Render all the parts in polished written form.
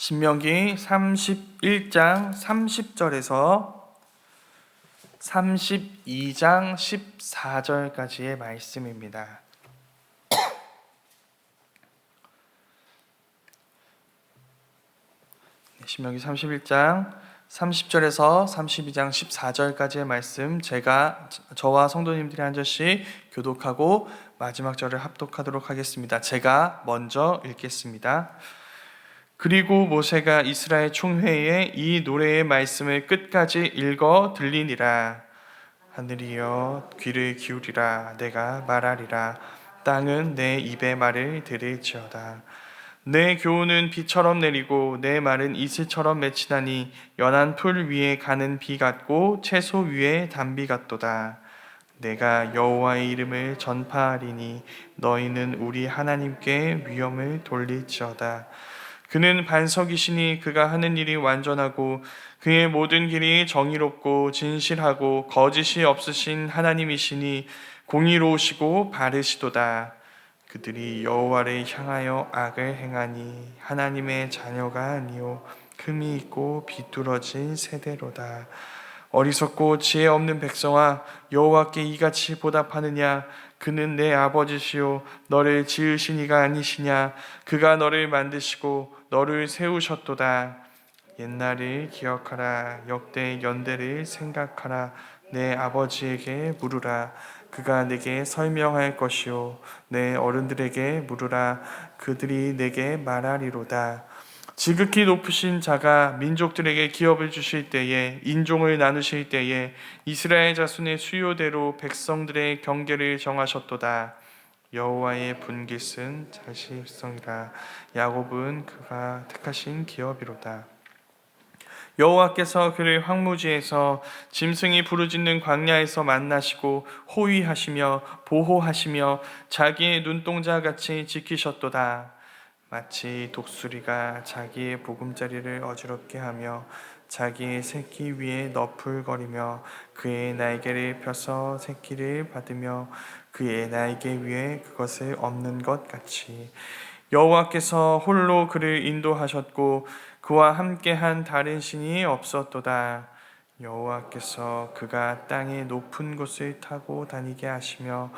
신명기 31장 30절에서 32장 14절까지의 말씀입니다. 신명기 31장 30절에서 32장 14절까지의 말씀, 저와 성도님들이 한 절씩 교독하고 마지막 절을 합독하도록 하겠습니다. 제가 먼저 읽겠습니다. 그리고 모세가 이스라엘 총회에 이 노래의 말씀을 끝까지 읽어 들리니라. 하늘이여 귀를 기울이라. 내가 말하리라. 땅은 내 입의 말을 들을지어다. 내 교훈은 비처럼 내리고 내 말은 이슬처럼 맺히나니 연한 풀 위에 가는 비 같고 채소 위에 단비 같도다. 내가 여호와의 이름을 전파하리니 너희는 우리 하나님께 위엄을 돌릴지어다. 그는 반석이시니 그가 하는 일이 완전하고 그의 모든 길이 정의롭고 진실하고 거짓이 없으신 하나님이시니 공의로우시고 바르시도다. 그들이 여호와를 향하여 악을 행하니 하나님의 자녀가 아니요 흠이 있고 비뚤어진 세대로다. 어리석고 지혜 없는 백성아, 여호와께 이같이 보답하느냐? 그는 내 아버지시요 너를 지으신 이가 아니시냐? 그가 너를 만드시고 너를 세우셨도다. 옛날을 기억하라. 역대 연대를 생각하라. 내 아버지에게 물으라. 그가 내게 설명할 것이요 내 어른들에게 물으라. 그들이 내게 말하리로다. 지극히 높으신 자가 민족들에게 기업을 주실 때에, 인종을 나누실 때에 이스라엘 자손의 수요대로 백성들의 경계를 정하셨도다. 여호와의 분깃은 자신의 백성이라. 야곱은 그가 택하신 기업이로다. 여호와께서 그를 황무지에서 짐승이 부르짖는 광야에서 만나시고 호위하시며 보호하시며 자기의 눈동자 같이 지키셨도다. 마치 독수리가 자기의 보금자리를 어지럽게 하며 자기의 새끼 위에 너풀거리며 그의 날개를 펴서 새끼를 받으며 그의 날개 위에 그것을 엎는 것 같이 여호와께서 홀로 그를 인도하셨고 그와 함께한 다른 신이 없었도다. 여호와께서 그가 땅의 높은 곳을 타고 다니게 하시며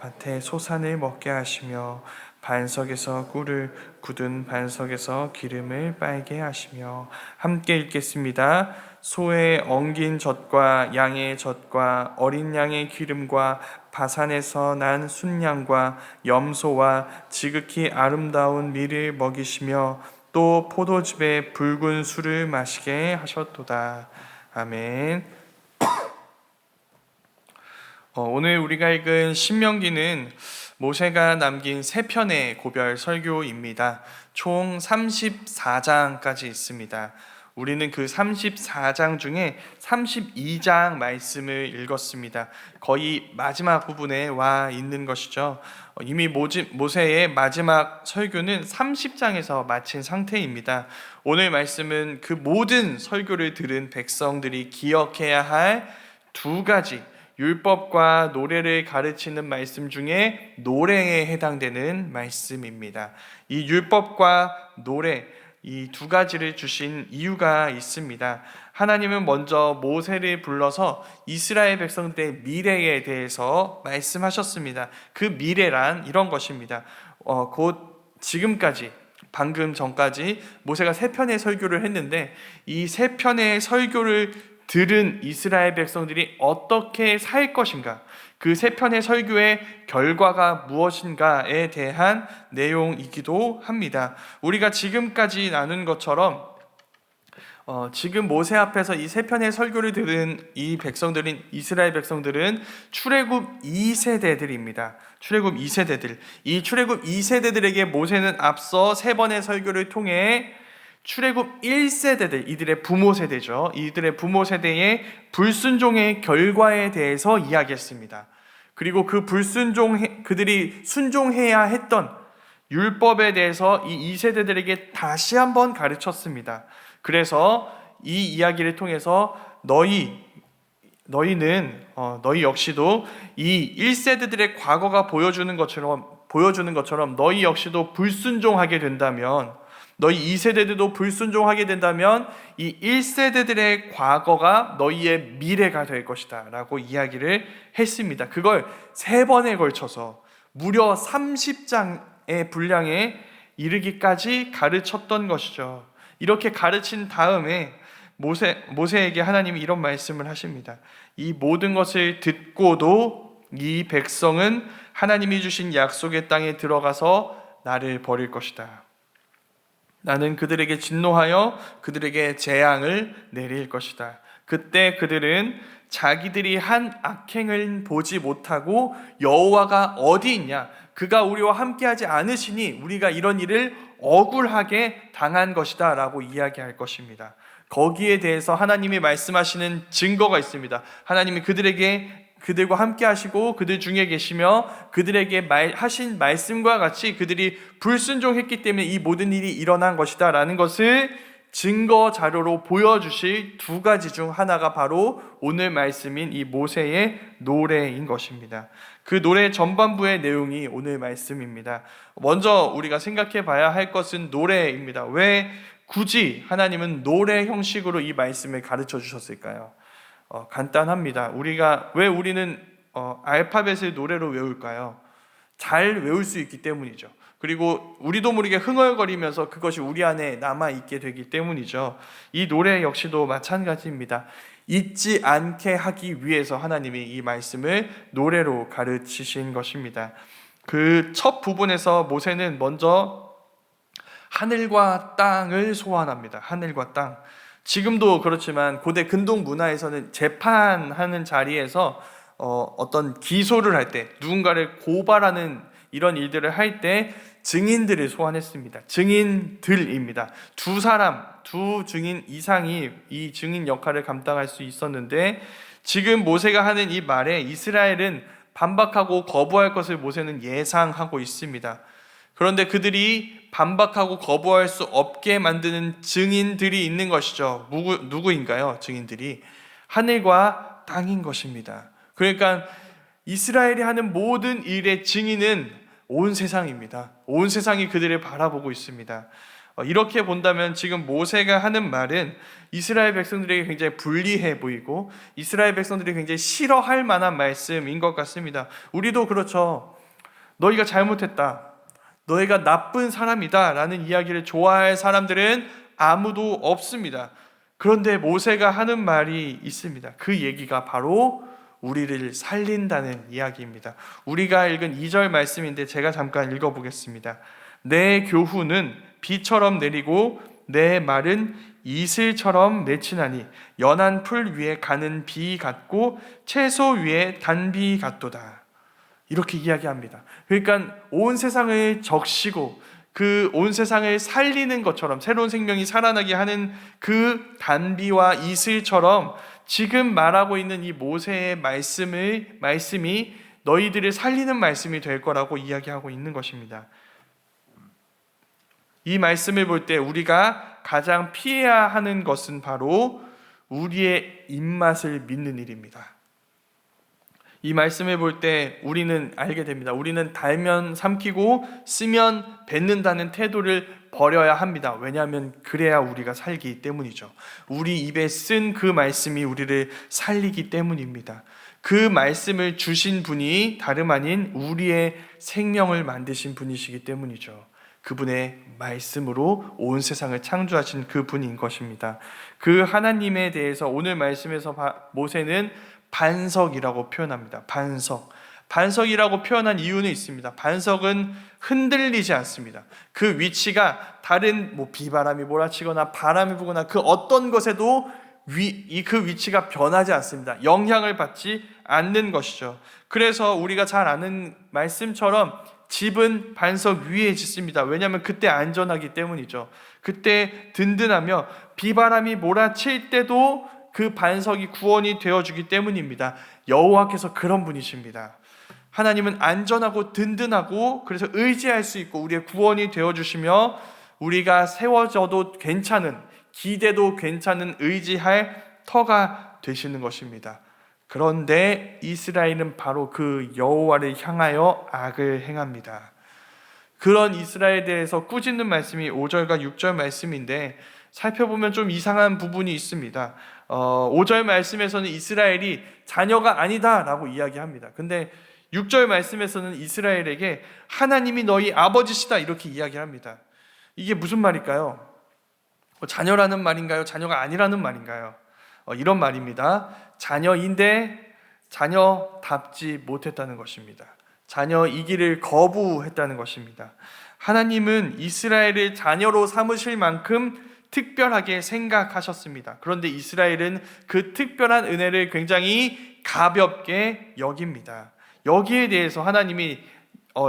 밭에 소산을 먹게 하시며 반석에서 꿀을, 굳은 반석에서 기름을 빨게 하시며. 함께 읽겠습니다. 소의 엉긴 젖과 양의 젖과 어린 양의 기름과 바산에서 난 순양과 염소와 지극히 아름다운 밀을 먹이시며 또 포도즙에 붉은 술을 마시게 하셨도다. 아멘. 오늘 우리가 읽은 신명기는 모세가 남긴 3편의 고별 설교입니다. 총 34장까지 있습니다. 우리는 그 34장 중에 32장 말씀을 읽었습니다. 거의 마지막 부분에 와 있는 것이죠. 이미 모세의 마지막 설교는 30장에서 마친 상태입니다. 오늘 말씀은 그 모든 설교를 들은 백성들이 기억해야 할 2가지 율법과 노래를 가르치는 말씀 중에 노래에 해당되는 말씀입니다. 이 율법과 노래, 이 2가지를 주신 이유가 있습니다. 하나님은 먼저 모세를 불러서 이스라엘 백성들의 미래에 대해서 말씀하셨습니다. 그 미래란 이런 것입니다. 곧 지금까지, 방금 전까지 모세가 3편의 설교를 했는데 이 3편의 설교를 들은 이스라엘 백성들이 어떻게 살 것인가, 그 3편의 설교의 결과가 무엇인가에 대한 내용이기도 합니다. 우리가 지금까지 나눈 것처럼 지금 모세 앞에서 이 3편의 설교를 들은 이 백성들인 이스라엘 백성들은 출애굽 2세대들입니다. 출애굽 2세대들. 이 출애굽 2세대들에게 모세는 앞서 3번의 설교를 통해 출애굽 1세대들, 이들의 부모 세대죠. 이들의 부모 세대의 불순종의 결과에 대해서 이야기했습니다. 그리고 그 그들이 순종해야 했던 율법에 대해서 이 2세대들에게 다시 한번 가르쳤습니다. 그래서 이 이야기를 통해서 너희 역시도 이 1세대들의 과거가 보여주는 것처럼 너희 역시도 불순종하게 된다면 너희 2세대들도 불순종하게 된다면 이 1세대들의 과거가 너희의 미래가 될 것이다 라고 이야기를 했습니다. 그걸 3번에 걸쳐서 무려 30장의 분량에 이르기까지 가르쳤던 것이죠. 이렇게 가르친 다음에 모세에게 하나님이 이런 말씀을 하십니다. 이 모든 것을 듣고도 이 백성은 하나님이 주신 약속의 땅에 들어가서 나를 버릴 것이다. 나는 그들에게 진노하여 그들에게 재앙을 내릴 것이다. 그때 그들은 자기들이 한 악행을 보지 못하고 여호와가 어디 있냐? 그가 우리와 함께하지 않으시니 우리가 이런 일을 억울하게 당한 것이다 라고 이야기할 것입니다. 거기에 대해서 하나님이 말씀하시는 증거가 있습니다. 하나님이 그들과 함께 하시고 그들 중에 계시며 그들에게 하신 말씀과 같이 그들이 불순종했기 때문에 이 모든 일이 일어난 것이다 라는 것을 증거 자료로 보여주실 2가지 중 하나가 바로 오늘 말씀인 이 모세의 노래인 것입니다. 그 노래 전반부의 내용이 오늘 말씀입니다. 먼저 우리가 생각해 봐야 할 것은 노래입니다. 왜 굳이 하나님은 노래 형식으로 이 말씀을 가르쳐 주셨을까요? 간단합니다. 왜 우리는 알파벳을 노래로 외울까요? 잘 외울 수 있기 때문이죠. 그리고 우리도 모르게 흥얼거리면서 그것이 우리 안에 남아있게 되기 때문이죠. 이 노래 역시도 마찬가지입니다. 잊지 않게 하기 위해서 하나님이 이 말씀을 노래로 가르치신 것입니다. 그 첫 부분에서 모세는 먼저 하늘과 땅을 소환합니다. 하늘과 땅. 지금도 그렇지만 고대 근동 문화에서는 재판하는 자리에서 어떤 기소를 할 때, 누군가를 고발하는 이런 일들을 할 때 증인들을 소환했습니다. 증인들입니다. 2 증인 이상이 이 증인 역할을 감당할 수 있었는데, 지금 모세가 하는 이 말에 이스라엘은 반박하고 거부할 것을 모세는 예상하고 있습니다. 그런데 그들이 반박하고 거부할 수 없게 만드는 증인들이 있는 것이죠. 누구인가요? 증인들이 하늘과 땅인 것입니다. 그러니까 이스라엘이 하는 모든 일의 증인은 온 세상입니다. 온 세상이 그들을 바라보고 있습니다. 이렇게 본다면 지금 모세가 하는 말은 이스라엘 백성들에게 굉장히 불리해 보이고 이스라엘 백성들이 굉장히 싫어할 만한 말씀인 것 같습니다. 우리도 그렇죠. 너희가 잘못했다, 너희가 나쁜 사람이다 라는 이야기를 좋아할 사람들은 아무도 없습니다. 그런데 모세가 하는 말이 있습니다. 그 얘기가 바로 우리를 살린다는 이야기입니다. 우리가 읽은 2절 말씀인데 제가 잠깐 읽어보겠습니다. 내 교훈은 비처럼 내리고 내 말은 이슬처럼 맺히나니 연한 풀 위에 가는 비 같고 채소 위에 단비 같도다. 이렇게 이야기합니다. 그러니까 온 세상을 적시고 그 온 세상을 살리는 것처럼 새로운 생명이 살아나게 하는 그 단비와 이슬처럼 지금 말하고 있는 이 모세의 말씀이 너희들을 살리는 말씀이 될 거라고 이야기하고 있는 것입니다. 이 말씀을 볼 때 우리가 가장 피해야 하는 것은 바로 우리의 입맛을 믿는 일입니다. 이 말씀을 볼 때 우리는 알게 됩니다. 우리는 달면 삼키고 쓰면 뱉는다는 태도를 버려야 합니다. 왜냐하면 그래야 우리가 살기 때문이죠. 우리 입에 쓴 그 말씀이 우리를 살리기 때문입니다. 그 말씀을 주신 분이 다름 아닌 우리의 생명을 만드신 분이시기 때문이죠. 그분의 말씀으로 온 세상을 창조하신 그 분인 것입니다. 그 하나님에 대해서 오늘 말씀에서 모세는 반석이라고 표현합니다. 반석이라고 표현한 이유는 있습니다. 반석은 흔들리지 않습니다. 그 위치가 다른 비바람이 몰아치거나 바람이 부거나 그 어떤 것에도 그 위치가 변하지 않습니다. 영향을 받지 않는 것이죠. 그래서 우리가 잘 아는 말씀처럼 집은 반석 위에 짓습니다. 왜냐하면 그때 안전하기 때문이죠. 그때 든든하며 비바람이 몰아칠 때도 그 반석이 구원이 되어주기 때문입니다. 여호와께서 그런 분이십니다. 하나님은 안전하고 든든하고 그래서 의지할 수 있고 우리의 구원이 되어주시며 우리가 세워져도 괜찮은, 기대도 괜찮은 의지할 터가 되시는 것입니다. 그런데 이스라엘은 바로 그 여호와를 향하여 악을 행합니다. 그런 이스라엘에 대해서 꾸짖는 말씀이 5절과 6절 말씀인데, 살펴보면 좀 이상한 부분이 있습니다. 5절 말씀에서는 이스라엘이 자녀가 아니다라고 이야기합니다. 근데 6절 말씀에서는 이스라엘에게 하나님이 너희 아버지시다 이렇게 이야기합니다. 이게 무슨 말일까요? 자녀라는 말인가요? 자녀가 아니라는 말인가요? 이런 말입니다. 자녀인데 자녀답지 못했다는 것입니다. 자녀이기를 거부했다는 것입니다. 하나님은 이스라엘을 자녀로 삼으실 만큼 특별하게 생각하셨습니다. 그런데 이스라엘은 그 특별한 은혜를 굉장히 가볍게 여깁니다. 여기에 대해서 하나님이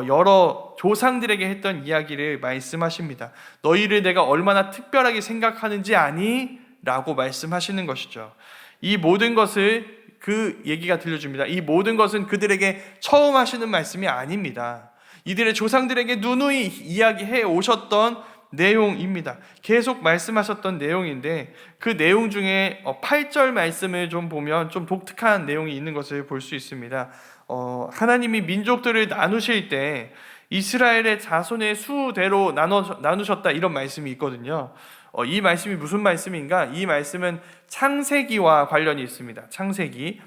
여러 조상들에게 했던 이야기를 말씀하십니다. 너희를 내가 얼마나 특별하게 생각하는지 아니? 라고 말씀하시는 것이죠. 이 모든 것을 그 얘기가 들려줍니다. 이 모든 것은 그들에게 처음 하시는 말씀이 아닙니다. 이들의 조상들에게 누누이 이야기해 오셨던 내용입니다. 계속 말씀하셨던 내용인데, 그 내용 중에 8절 말씀을 좀 보면 좀 독특한 내용이 있는 것을 볼 수 있습니다. 하나님이 민족들을 나누실 때 이스라엘의 자손의 수대로 나누셨다 이런 말씀이 있거든요. 이 말씀이 무슨 말씀인가? 이 말씀은 창세기와 관련이 있습니다. 창세기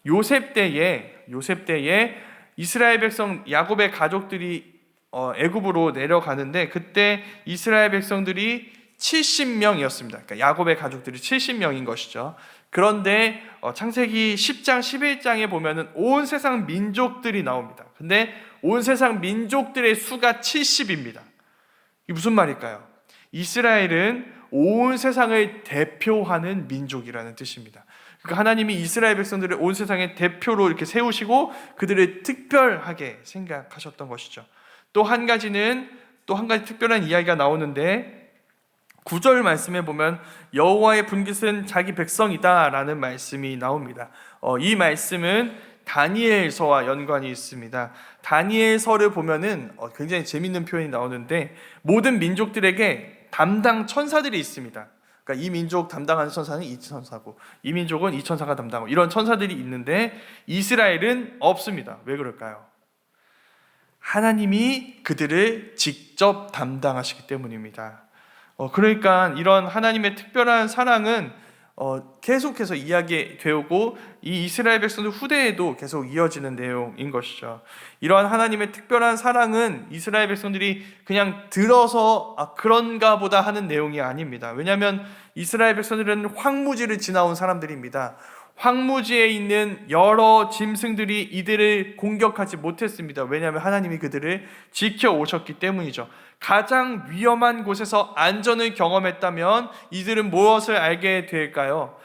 요셉 때에 이스라엘 백성 야곱의 가족들이 애굽으로 내려가는데, 그때 이스라엘 백성들이 70명이었습니다. 그러니까 야곱의 가족들이 70명인 것이죠. 그런데 창세기 10장 11장에 보면은 온 세상 민족들이 나옵니다. 근데 온 세상 민족들의 수가 70입니다. 이게 무슨 말일까요? 이스라엘은 온 세상을 대표하는 민족이라는 뜻입니다. 그러니까 하나님이 이스라엘 백성들을 온 세상의 대표로 이렇게 세우시고 그들을 특별하게 생각하셨던 것이죠. 또 한 가지 특별한 이야기가 나오는데, 9절 말씀에 보면 여호와의 분깃은 자기 백성이다 라는 말씀이 나옵니다. 이 말씀은 다니엘서와 연관이 있습니다. 다니엘서를 보면은 굉장히 재밌는 표현이 나오는데, 모든 민족들에게 담당 천사들이 있습니다. 그러니까 이 민족 담당하는 천사는 이 천사고, 이 민족은 이 천사가 담당하고, 이런 천사들이 있는데 이스라엘은 없습니다. 왜 그럴까요? 하나님이 그들을 직접 담당하시기 때문입니다. 그러니까 이런 하나님의 특별한 사랑은 계속해서 이야기되고 이 이스라엘 백성들 후대에도 계속 이어지는 내용인 것이죠. 이러한 하나님의 특별한 사랑은 이스라엘 백성들이 그냥 들어서 그런가 보다 하는 내용이 아닙니다. 왜냐하면 이스라엘 백성들은 황무지를 지나온 사람들입니다. 황무지에 있는 여러 짐승들이 이들을 공격하지 못했습니다. 왜냐하면 하나님이 그들을 지켜오셨기 때문이죠. 가장 위험한 곳에서 안전을 경험했다면 이들은 무엇을 알게 될까요?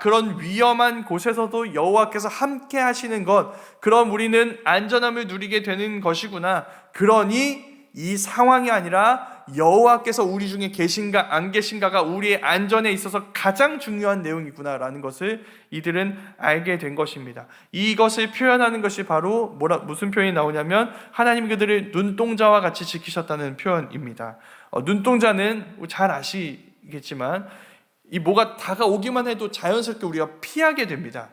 그런 위험한 곳에서도 여호와께서 함께 하시는 것, 그럼 우리는 안전함을 누리게 되는 것이구나. 그러니 이 상황이 아니라 여호와께서 우리 중에 계신가 안 계신가가 우리의 안전에 있어서 가장 중요한 내용이구나라는 것을 이들은 알게 된 것입니다. 이것을 표현하는 것이 바로 무슨 표현이 나오냐면, 하나님이 그들을 눈동자와 같이 지키셨다는 표현입니다. 눈동자는 잘 아시겠지만 이 뭐가 다가오기만 해도 자연스럽게 우리가 피하게 됩니다.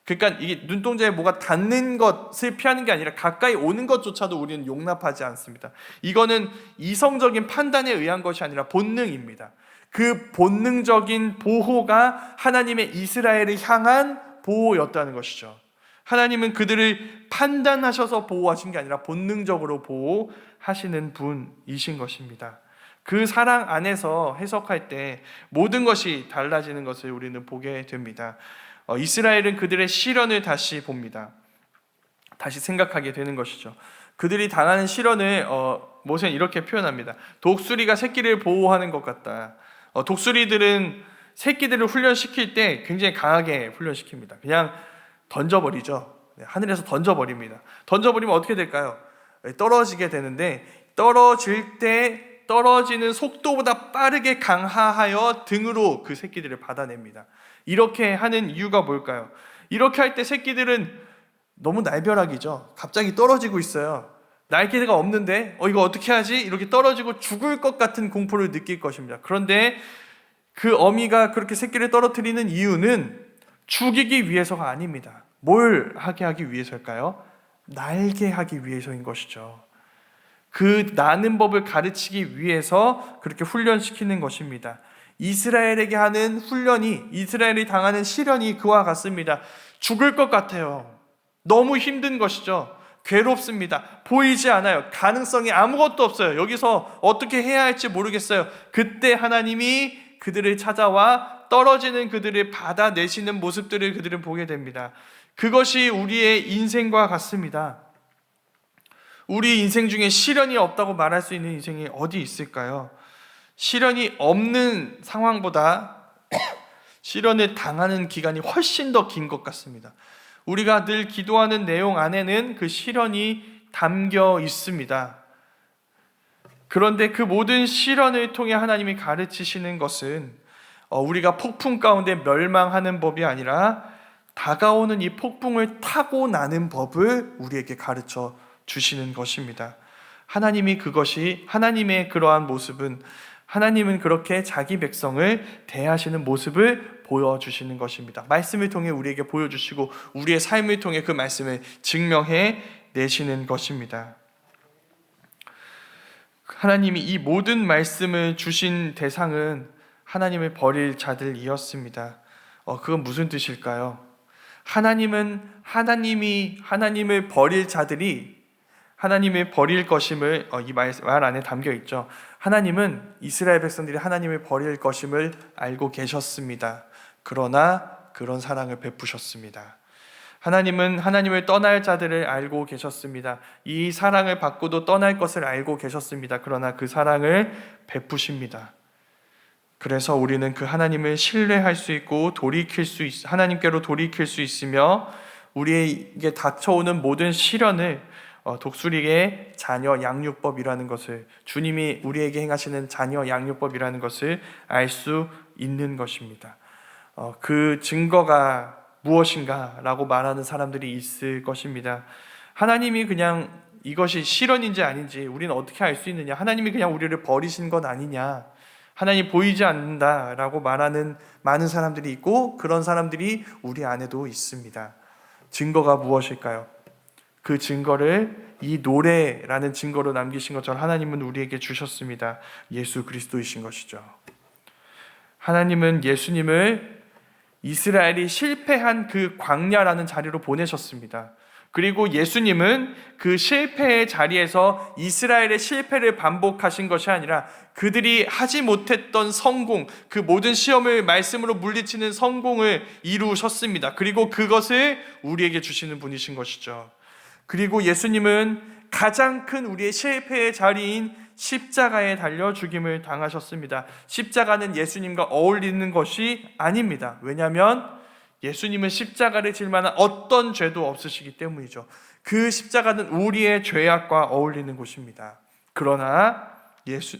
그러니까 이게 눈동자에 뭐가 닿는 것을 피하는 게 아니라 가까이 오는 것조차도 우리는 용납하지 않습니다. 이거는 이성적인 판단에 의한 것이 아니라 본능입니다. 그 본능적인 보호가 하나님의 이스라엘을 향한 보호였다는 것이죠. 하나님은 그들을 판단하셔서 보호하신 게 아니라 본능적으로 보호하시는 분이신 것입니다. 그 사랑 안에서 해석할 때 모든 것이 달라지는 것을 우리는 보게 됩니다. 이스라엘은 그들의 시련을 다시 봅니다. 다시 생각하게 되는 것이죠. 그들이 당하는 시련을 모세는 이렇게 표현합니다. 독수리가 새끼를 보호하는 것 같다. 독수리들은 새끼들을 훈련시킬 때 굉장히 강하게 훈련시킵니다. 그냥 던져버리죠. 하늘에서 던져버립니다. 던져버리면 어떻게 될까요? 떨어지게 되는데, 떨어질 때 떨어지는 속도보다 빠르게 강하하여 등으로 그 새끼들을 받아냅니다. 이렇게 하는 이유가 뭘까요? 이렇게 할 때 새끼들은 너무 날벼락이죠. 갑자기 떨어지고 있어요. 날개가 없는데 이거 어떻게 하지? 이렇게 떨어지고 죽을 것 같은 공포를 느낄 것입니다. 그런데 그 어미가 그렇게 새끼를 떨어뜨리는 이유는 죽이기 위해서가 아닙니다. 뭘 하게 하기 위해서일까요? 날게 하기 위해서인 것이죠. 그 나는 법을 가르치기 위해서 그렇게 훈련시키는 것입니다. 이스라엘에게 하는 훈련이, 이스라엘이 당하는 시련이 그와 같습니다. 죽을 것 같아요. 너무 힘든 것이죠. 괴롭습니다. 보이지 않아요. 가능성이 아무것도 없어요. 여기서 어떻게 해야 할지 모르겠어요. 그때 하나님이 그들을 찾아와 떨어지는 그들을 받아내시는 모습들을 그들은 보게 됩니다. 그것이 우리의 인생과 같습니다. 우리 인생 중에 시련이 없다고 말할 수 있는 인생이 어디 있을까요? 시련이 없는 상황보다 시련을 당하는 기간이 훨씬 더 긴 것 같습니다. 우리가 늘 기도하는 내용 안에는 그 시련이 담겨 있습니다. 그런데 그 모든 시련을 통해 하나님이 가르치시는 것은 우리가 폭풍 가운데 멸망하는 법이 아니라 다가오는 이 폭풍을 타고 나는 법을 우리에게 가르쳐 주시는 것입니다. 하나님의 그러한 모습은, 하나님은 그렇게 자기 백성을 대하시는 모습을 보여주시는 것입니다. 말씀을 통해 우리에게 보여주시고 우리의 삶을 통해 그 말씀을 증명해 내시는 것입니다. 하나님이 이 모든 말씀을 주신 대상은 하나님을 버릴 자들이었습니다. 그건 무슨 뜻일까요? 하나님이 하나님을 버릴 자들이 하나님을 버릴 것임을 이 말 안에 담겨 있죠. 하나님은 이스라엘 백성들이 하나님을 버릴 것임을 알고 계셨습니다. 그러나 그런 사랑을 베푸셨습니다. 하나님은 하나님을 떠날 자들을 알고 계셨습니다. 이 사랑을 받고도 떠날 것을 알고 계셨습니다. 그러나 그 사랑을 베푸십니다. 그래서 우리는 그 하나님을 신뢰할 수 있고 하나님께로 돌이킬 수 있으며 우리에게 닥쳐오는 모든 시련을 독수리의 자녀 양육법이라는 것을, 주님이 우리에게 행하시는 자녀 양육법이라는 것을 알 수 있는 것입니다. 그 증거가 무엇인가 라고 말하는 사람들이 있을 것입니다. 하나님이 그냥 이것이 시련인지 아닌지 우리는 어떻게 알 수 있느냐, 하나님이 그냥 우리를 버리신 것 아니냐, 하나님 보이지 않는다라고 말하는 많은 사람들이 있고, 그런 사람들이 우리 안에도 있습니다. 증거가 무엇일까요? 그 증거를 이 노래라는 증거로 남기신 것처럼 하나님은 우리에게 주셨습니다. 예수 그리스도이신 것이죠. 하나님은 예수님을 이스라엘이 실패한 그 광야라는 자리로 보내셨습니다. 그리고 예수님은 그 실패의 자리에서 이스라엘의 실패를 반복하신 것이 아니라 그들이 하지 못했던 성공, 그 모든 시험을 말씀으로 물리치는 성공을 이루셨습니다. 그리고 그것을 우리에게 주시는 분이신 것이죠. 그리고 예수님은 가장 큰 우리의 실패의 자리인 십자가에 달려 죽임을 당하셨습니다. 십자가는 예수님과 어울리는 것이 아닙니다. 왜냐하면 예수님은 십자가를 질 만한 어떤 죄도 없으시기 때문이죠. 그 십자가는 우리의 죄악과 어울리는 곳입니다. 그러나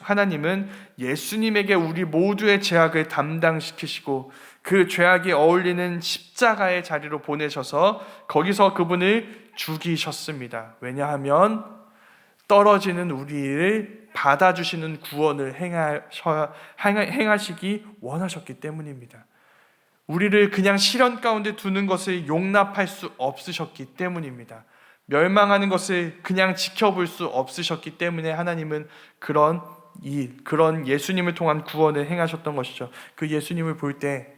하나님은 예수님에게 우리 모두의 죄악을 담당시키시고 그 죄악이 어울리는 십자가의 자리로 보내셔서 거기서 그분을 죽이셨습니다. 왜냐하면 떨어지는 우리를 받아주시는 구원을 행하시기 원하셨기 때문입니다. 우리를 그냥 시련 가운데 두는 것을 용납할 수 없으셨기 때문입니다. 멸망하는 것을 그냥 지켜볼 수 없으셨기 때문에 하나님은 그런 예수님을 통한 구원을 행하셨던 것이죠. 그 예수님을 볼 때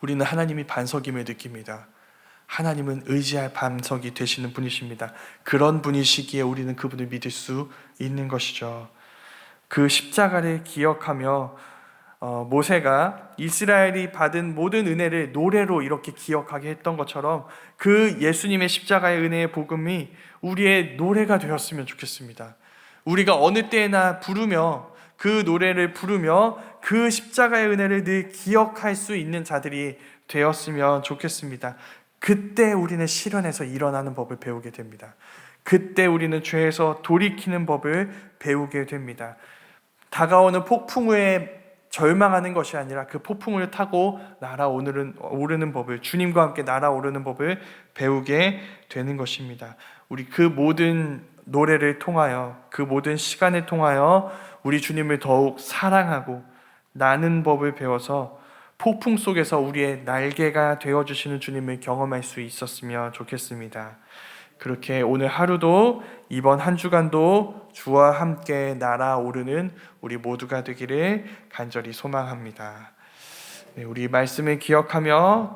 우리는 하나님이 반석임을 느낍니다. 하나님은 의지할 반석이 되시는 분이십니다. 그런 분이시기에 우리는 그분을 믿을 수 있는 것이죠. 그 십자가를 기억하며 모세가 이스라엘이 받은 모든 은혜를 노래로 이렇게 기억하게 했던 것처럼 그 예수님의 십자가의 은혜의 복음이 우리의 노래가 되었으면 좋겠습니다. 우리가 어느 때나 부르며 그 노래를 부르며 그 십자가의 은혜를 늘 기억할 수 있는 자들이 되었으면 좋겠습니다. 그때 우리는 시련에서 일어나는 법을 배우게 됩니다. 그때 우리는 죄에서 돌이키는 법을 배우게 됩니다. 다가오는 폭풍에 절망하는 것이 아니라 그 폭풍을 타고 오르는 법을, 주님과 함께 날아오르는 법을 배우게 되는 것입니다. 우리 그 모든 노래를 통하여, 그 모든 시간을 통하여 우리 주님을 더욱 사랑하고 나는 법을 배워서 폭풍 속에서 우리의 날개가 되어주시는 주님을 경험할 수 있었으면 좋겠습니다. 그렇게 오늘 하루도 이번 한 주간도 주와 함께 날아오르는 우리 모두가 되기를 간절히 소망합니다. 네, 우리 말씀을 기억하며